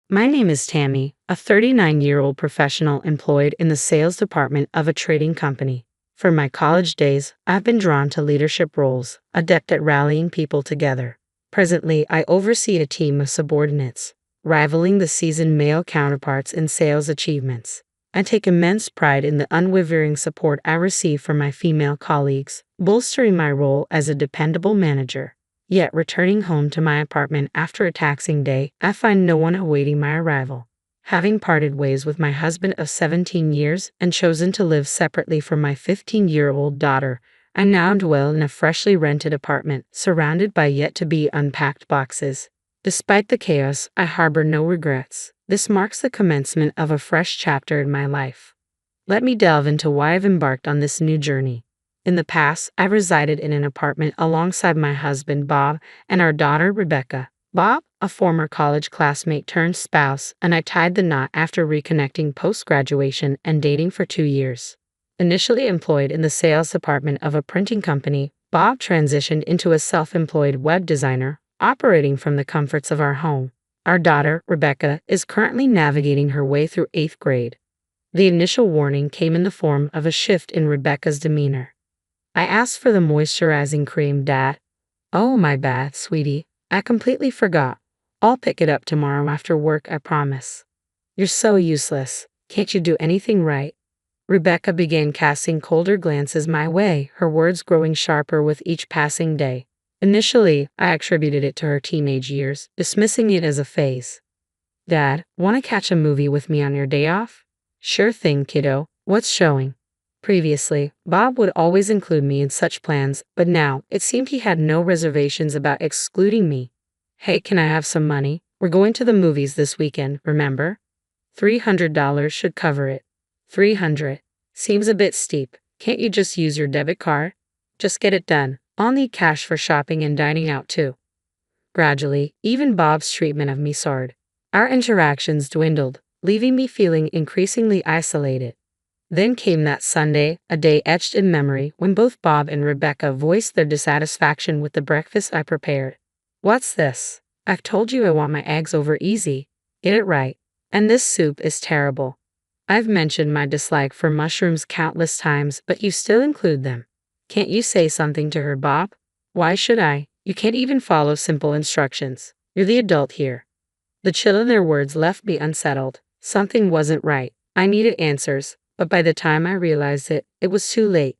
My name is Tammy, a 39-year-old professional employed in the sales department of a trading company. From my college days, I've been drawn to leadership roles, adept at rallying people together. Presently, I oversee a team of subordinates, rivaling the seasoned male counterparts in sales achievements. I take immense pride in the unwavering support I receive from my female colleagues, bolstering my role as a dependable manager. Yet, returning home to my apartment after a taxing day, I find no one awaiting my arrival. Having parted ways with my husband of 17 years and chosen to live separately from my 15-year-old daughter, I now dwell in a freshly rented apartment, surrounded by yet-to-be unpacked boxes. Despite the chaos, I harbor no regrets. This marks the commencement of a fresh chapter in my life. Let me delve into why I've embarked on this new journey. In the past, I resided in an apartment alongside my husband, Bob, and our daughter, Rebecca. Bob, a former college classmate turned spouse, and I tied the knot after reconnecting post-graduation and dating for 2 years. Initially employed in the sales department of a printing company, Bob transitioned into a self-employed web designer, operating from the comforts of our home. Our daughter, Rebecca, is currently navigating her way through 8th grade. The initial warning came in the form of a shift in Rebecca's demeanor. I asked for the moisturizing cream, Dad. Oh, my bad, sweetie. I completely forgot. I'll pick it up tomorrow after work, I promise. You're so useless. Can't you do anything right? Rebecca began casting colder glances my way, her words growing sharper with each passing day. Initially, I attributed it to her teenage years, dismissing it as a phase. Dad, want to catch a movie with me on your day off? Sure thing, kiddo. What's showing? Previously, Bob would always include me in such plans, but now it seemed he had no reservations about excluding me. Hey, can I have some money? We're going to the movies this weekend, remember? $300 should cover it. 300. Seems a bit steep. Can't you just use your debit card? Just get it done. I'll need cash for shopping and dining out too. Gradually, even Bob's treatment of me soared. Our interactions dwindled, leaving me feeling increasingly isolated. Then came that Sunday, a day etched in memory, when both Bob and Rebecca voiced their dissatisfaction with the breakfast I prepared. What's this? I've told you I want my eggs over easy. Get it right. And this soup is terrible. I've mentioned my dislike for mushrooms countless times, but you still include them. Can't you say something to her, Bob? Why should I? You can't even follow simple instructions. You're the adult here. The chill in their words left me unsettled. Something wasn't right. I needed answers. But by the time I realized it, it was too late.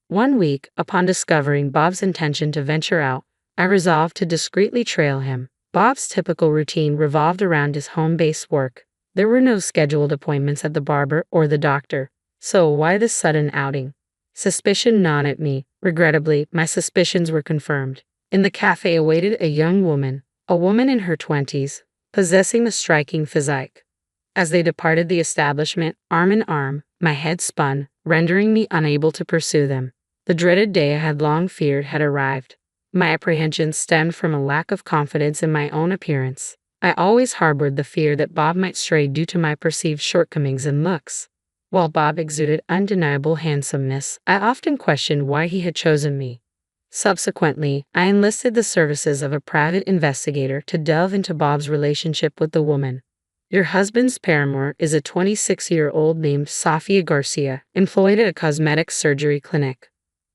One week, upon discovering Bob's intention to venture out, I resolved to discreetly trail him. Bob's typical routine revolved around his home-based work. There were no scheduled appointments at the barber or the doctor. So why this sudden outing? Suspicion gnawed at me. Regrettably, my suspicions were confirmed. In the cafe awaited a young woman, a woman in her 20s, possessing a striking physique. As they departed the establishment, arm in arm, my head spun, rendering me unable to pursue them. The dreaded day I had long feared had arrived. My apprehensions stemmed from a lack of confidence in my own appearance. I always harbored the fear that Bob might stray due to my perceived shortcomings in looks. While Bob exuded undeniable handsomeness, I often questioned why he had chosen me. Subsequently, I enlisted the services of a private investigator to delve into Bob's relationship with the woman. Your husband's paramour is a 26-year-old named Sofia Garcia, employed at a cosmetic surgery clinic.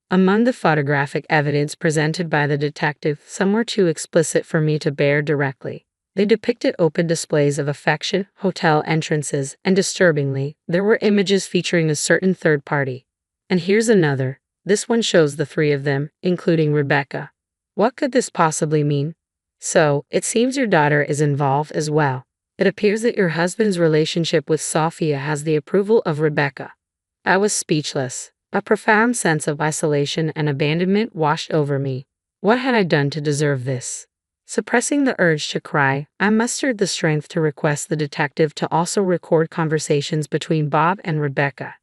Among the photographic evidence presented by the detective, some were too explicit for me to bear directly. They depicted open displays of affection, hotel entrances, and disturbingly, there were images featuring a certain third party. And here's another. This one shows the three of them, including Rebecca. What could this possibly mean? So, it seems your daughter is involved as well. It appears that your husband's relationship with Sofia has the approval of Rebecca. I was speechless. A profound sense of isolation and abandonment washed over me. What had I done to deserve this? Suppressing the urge to cry, I mustered the strength to request the detective to also record conversations between Bob and Rebecca.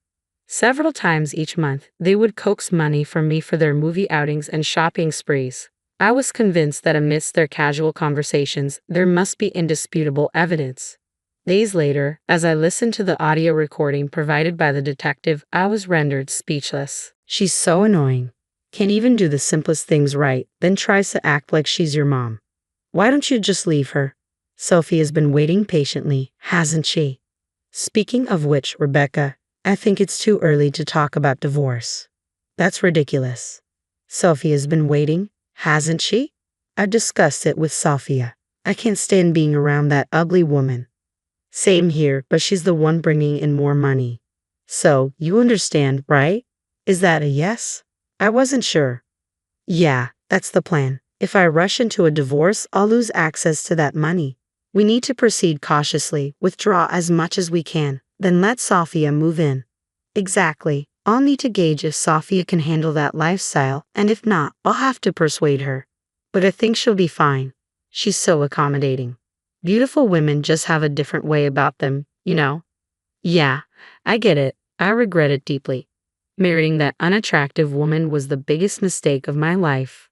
Several times each month, they would coax money from me for their movie outings and shopping sprees. I was convinced that amidst their casual conversations, there must be indisputable evidence. Days later, as I listened to the audio recording provided by the detective, I was rendered speechless. She's so annoying. Can't even do the simplest things right, then tries to act like she's your mom. Why don't you just leave her? Sophia's been waiting patiently, hasn't she? Speaking of which, Rebecca, I think it's too early to talk about divorce. That's ridiculous. Sophia's been waiting, hasn't she? I discussed it with Sophia. I can't stand being around that ugly woman. Same here, but she's the one bringing in more money. So, you understand, right? Is that a yes? I wasn't sure. Yeah, that's the plan. If I rush into a divorce, I'll lose access to that money. We need to proceed cautiously, withdraw as much as we can, then let Sophia move in. Exactly. I'll need to gauge if Sophia can handle that lifestyle, and if not, I'll have to persuade her. But I think she'll be fine. She's so accommodating. Beautiful women just have a different way about them, you know? Yeah, I get it. I regret it deeply. Marrying that unattractive woman was the biggest mistake of my life.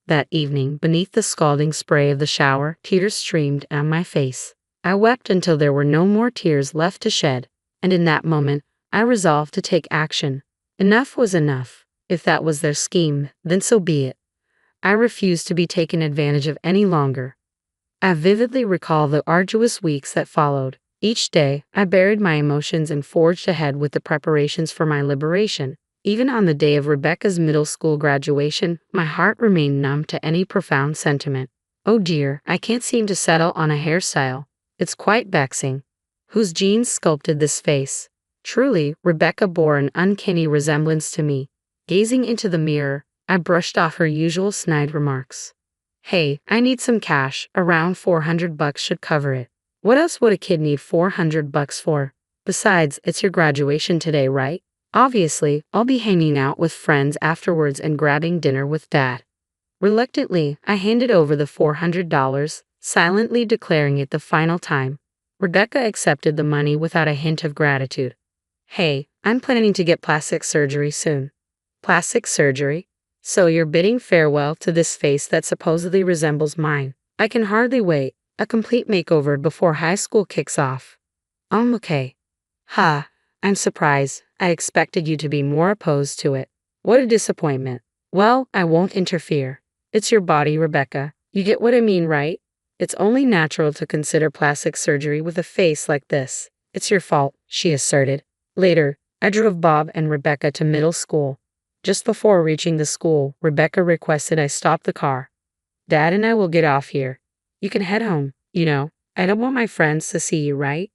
That evening, beneath the scalding spray of the shower, tears streamed down my face. I wept until there were no more tears left to shed, and in that moment, I resolved to take action. Enough was enough. If that was their scheme, then so be it. I refused to be taken advantage of any longer. I vividly recall the arduous weeks that followed. Each day, I buried my emotions and forged ahead with the preparations for my liberation. Even on the day of Rebecca's middle school graduation, my heart remained numb to any profound sentiment. Oh dear, I can't seem to settle on a hairstyle. It's quite vexing. Whose genes sculpted this face? Truly, Rebecca bore an uncanny resemblance to me. Gazing into the mirror, I brushed off her usual snide remarks. Hey, I need some cash. Around $400 should cover it. What else would a kid need $400 for? Besides, it's your graduation today, right? Obviously, I'll be hanging out with friends afterwards and grabbing dinner with Dad. Reluctantly, I handed over the $400, silently declaring it the final time. Rebecca accepted the money without a hint of gratitude. Hey, I'm planning to get plastic surgery soon. Plastic surgery? So you're bidding farewell to this face that supposedly resembles mine. I can hardly wait. A complete makeover before high school kicks off. Okay. Ha, I'm surprised. I expected you to be more opposed to it. What a disappointment. Well, I won't interfere. It's your body, Rebecca. You get what I mean, right? It's only natural to consider plastic surgery with a face like this. It's your fault, she asserted. Later, I drove Bob and Rebecca to middle school. Just before reaching the school, Rebecca requested I stop the car. Dad and I will get off here. You can head home, you know. I don't want my friends to see you, right?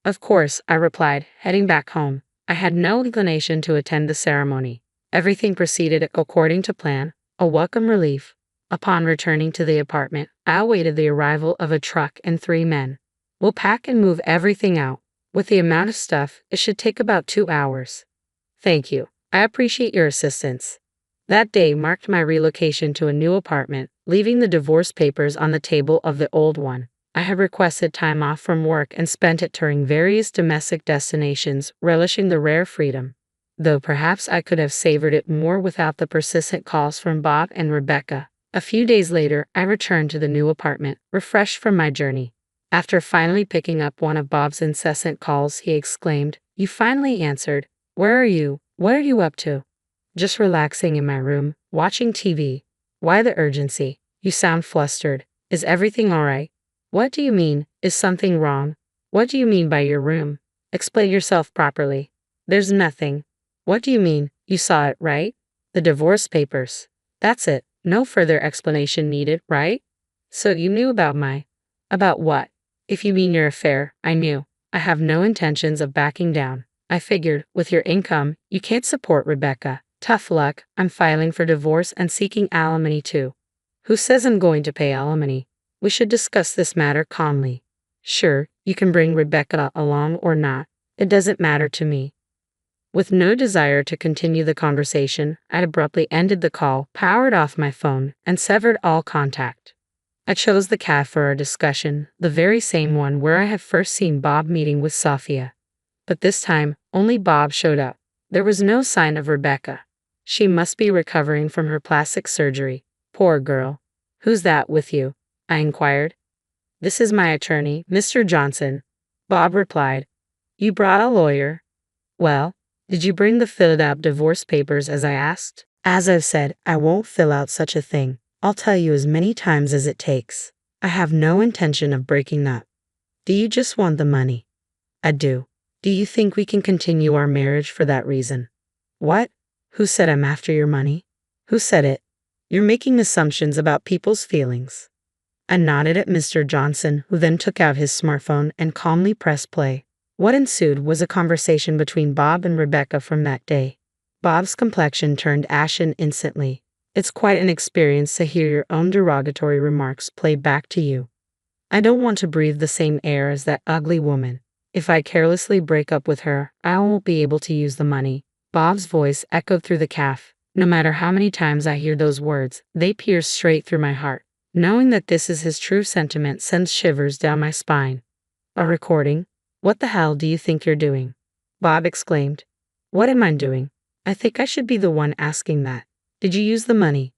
Of course, I replied, heading back home. I had no inclination to attend the ceremony. Everything proceeded according to plan, a welcome relief. Upon returning to the apartment, I awaited the arrival of a truck and 3 men. We'll pack and move everything out. With the amount of stuff, it should take about 2 hours. Thank you. I appreciate your assistance. That day marked my relocation to a new apartment, leaving the divorce papers on the table of the old one. I had requested time off from work and spent it touring various domestic destinations, relishing the rare freedom. Though perhaps I could have savored it more without the persistent calls from Bob and Rebecca. A few days later, I returned to the new apartment, refreshed from my journey. After finally picking up one of Bob's incessant calls, he exclaimed, "You finally answered. Where are you? What are you up to?" "Just relaxing in my room, watching TV. Why the urgency? You sound flustered. Is everything all right?" "What do you mean? Is something wrong? What do you mean by your room? Explain yourself properly." "There's nothing." "What do you mean? You saw it, right? The divorce papers." "That's it. No further explanation needed, right?" "So you knew about About what?" "If you mean your affair, I knew. I have no intentions of backing down. I figured, with your income, you can't support Rebecca. Tough luck, I'm filing for divorce and seeking alimony too." "Who says I'm going to pay alimony? We should discuss this matter calmly." "Sure, you can bring Rebecca along or not. It doesn't matter to me." With no desire to continue the conversation, I abruptly ended the call, powered off my phone, and severed all contact. I chose the cab for our discussion, the very same one where I had first seen Bob meeting with Sophia. But this time, only Bob showed up. There was no sign of Rebecca. She must be recovering from her plastic surgery. Poor girl. "Who's that with you?" I inquired. "This is my attorney, Mr. Johnson," Bob replied. "You brought a lawyer? Well, did you bring the filled out divorce papers as I asked?" "As I've said, I won't fill out such a thing. I'll tell you as many times as it takes." I have no intention of breaking up. Do you just want the money? I do. Do you think we can continue our marriage for that reason? What? Who said I'm after your money? Who said it? You're making assumptions about people's feelings. I nodded at Mr. Johnson, who then took out his smartphone and calmly pressed play. What ensued was a conversation between Bob and Rebecca from that day. Bob's complexion turned ashen instantly. It's quite an experience to hear your own derogatory remarks played back to you. I don't want to breathe the same air as that ugly woman. If I carelessly break up with her, I won't be able to use the money. Bob's voice echoed through the cafe. No matter how many times I hear those words, they pierce straight through my heart. Knowing that this is his true sentiment sends shivers down my spine. A recording? What the hell do you think you're doing? Bob exclaimed. What am I doing? I think I should be the one asking that. Did you use the money?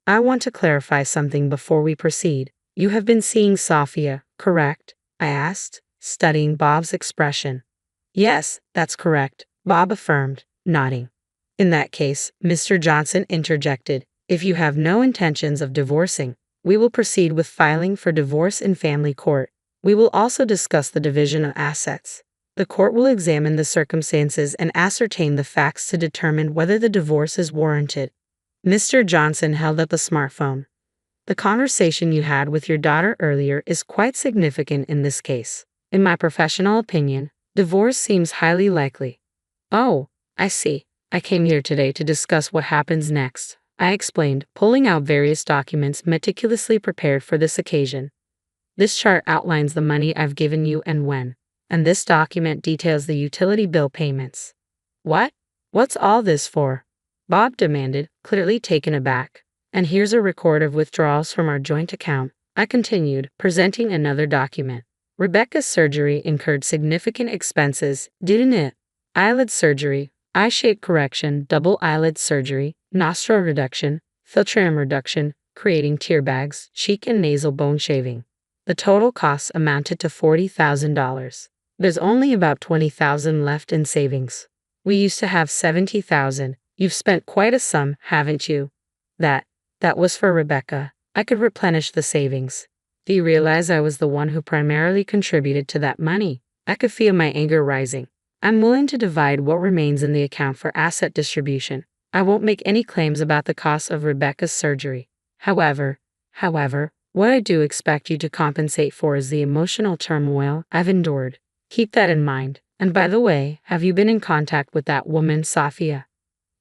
I want to clarify something before we proceed. You have been seeing Sophia, correct? I asked, studying Bob's expression. Yes, that's correct, Bob affirmed, nodding. In that case, Mr. Johnson interjected, if you have no intentions of divorcing, we will proceed with filing for divorce in family court. We will also discuss the division of assets. The court will examine the circumstances and ascertain the facts to determine whether the divorce is warranted. Mr. Johnson held up the smartphone. The conversation you had with your daughter earlier is quite significant in this case. In my professional opinion, divorce seems highly likely. Oh, I see. I came here today to discuss what happens next, I explained, pulling out various documents meticulously prepared for this occasion. This chart outlines the money I've given you and when, and this document details the utility bill payments. What? What's all this for? Bob demanded, clearly taken aback. And here's a record of withdrawals from our joint account, I continued, presenting another document. Rebecca's surgery incurred significant expenses, didn't it? Eyelid surgery, eye shape correction, double eyelid surgery, nostril reduction, filtrum reduction, creating tear bags, cheek and nasal bone shaving. The total costs amounted to $40,000. There's only about $20,000 left in savings. We used to have $70,000. You've spent quite a sum, haven't you? That was for Rebecca. I could replenish the savings. Do you realize I was the one who primarily contributed to that money? I could feel my anger rising. I'm willing to divide what remains in the account for asset distribution. I won't make any claims about the cost of Rebecca's surgery. However, what I do expect you to compensate for is the emotional turmoil I've endured. Keep that in mind. And by the way, have you been in contact with that woman, Sophia?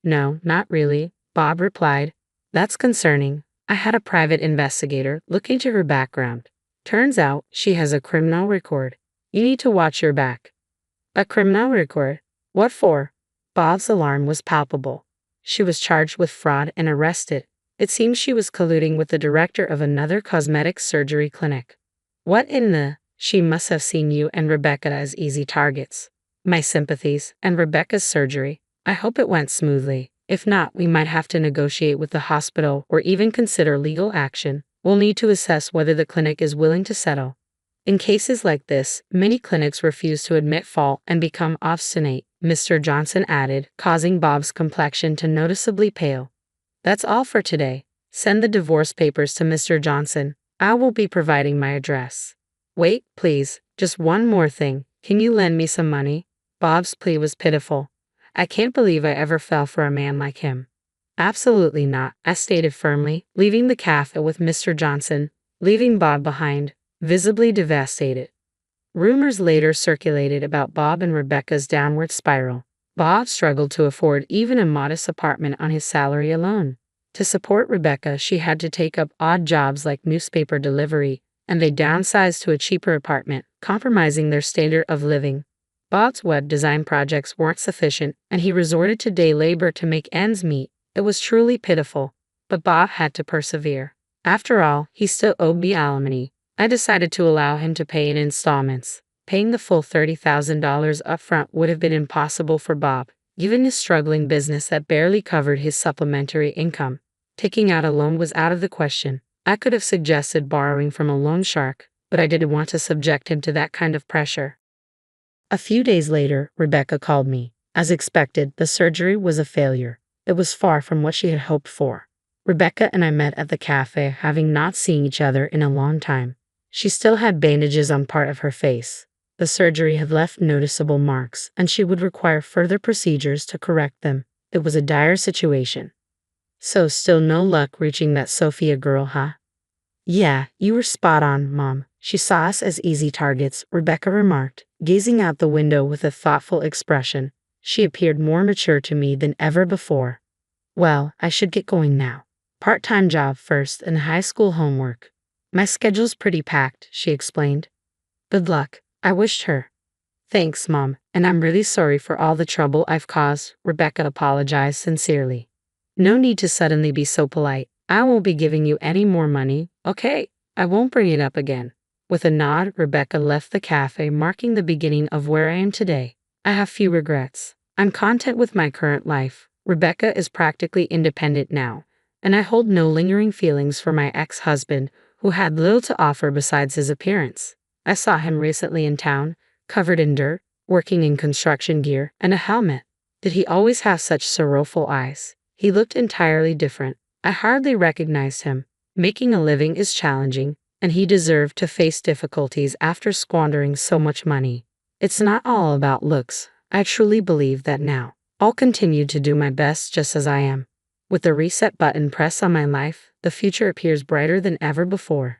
No, not really, Bob replied. That's concerning. I had a private investigator look into her background. Turns out she has a criminal record. You need to watch your back. A criminal record? What for? Bob's alarm was palpable. She was charged with fraud and arrested. It seems she was colluding with the director of another cosmetic surgery clinic. What in the? She must have seen you and Rebecca as easy targets. My sympathies, and Rebecca's surgery. I hope it went smoothly. If not, we might have to negotiate with the hospital or even consider legal action. We'll need to assess whether the clinic is willing to settle. In cases like this, many clinics refuse to admit fault and become obstinate, Mr. Johnson added, causing Bob's complexion to noticeably pale. That's all for today. Send the divorce papers to Mr. Johnson. I will be providing my address. Wait, please, just one more thing. Can you lend me some money? Bob's plea was pitiful. I can't believe I ever fell for a man like him. Absolutely not, I stated firmly, leaving the cafe with Mr. Johnson, leaving Bob behind, visibly devastated. Rumors later circulated about Bob and Rebecca's downward spiral. Bob struggled to afford even a modest apartment on his salary alone. To support Rebecca, she had to take up odd jobs like newspaper delivery, and they downsized to a cheaper apartment, compromising their standard of living. Bob's web design projects weren't sufficient, and he resorted to day labor to make ends meet. It was truly pitiful, but Bob had to persevere. After all, he still owed me alimony. I decided to allow him to pay in installments. Paying the full $30,000 upfront would have been impossible for Bob, given his struggling business that barely covered his supplementary income. Taking out a loan was out of the question. I could have suggested borrowing from a loan shark, but I didn't want to subject him to that kind of pressure. A few days later, Rebecca called me. As expected, the surgery was a failure. It was far from what she had hoped for. Rebecca and I met at the cafe, having not seen each other in a long time. She still had bandages on part of her face. The surgery had left noticeable marks, and she would require further procedures to correct them. It was a dire situation. So still no luck reaching that Sophia girl, huh? Yeah, you were spot on, Mom. She saw us as easy targets, Rebecca remarked, gazing out the window with a thoughtful expression. She appeared more mature to me than ever before. Well, I should get going now. Part-time job first and high school homework. My schedule's pretty packed, she explained. Good luck. I wished her. Thanks, Mom, and I'm really sorry for all the trouble I've caused, Rebecca apologized sincerely. No need to suddenly be so polite. I won't be giving you any more money, okay? I won't bring it up again. With a nod, Rebecca left the cafe, marking the beginning of where I am today. I have few regrets. I'm content with my current life. Rebecca is practically independent now, and I hold no lingering feelings for my ex-husband, who had little to offer besides his appearance. I saw him recently in town, covered in dirt, working in construction gear and a helmet. Did he always have such sorrowful eyes? He looked entirely different. I hardly recognized him. Making a living is challenging, and he deserved to face difficulties after squandering so much money. It's not all about looks. I truly believe that now. I'll continue to do my best just as I am. With the reset button pressed on my life, the future appears brighter than ever before.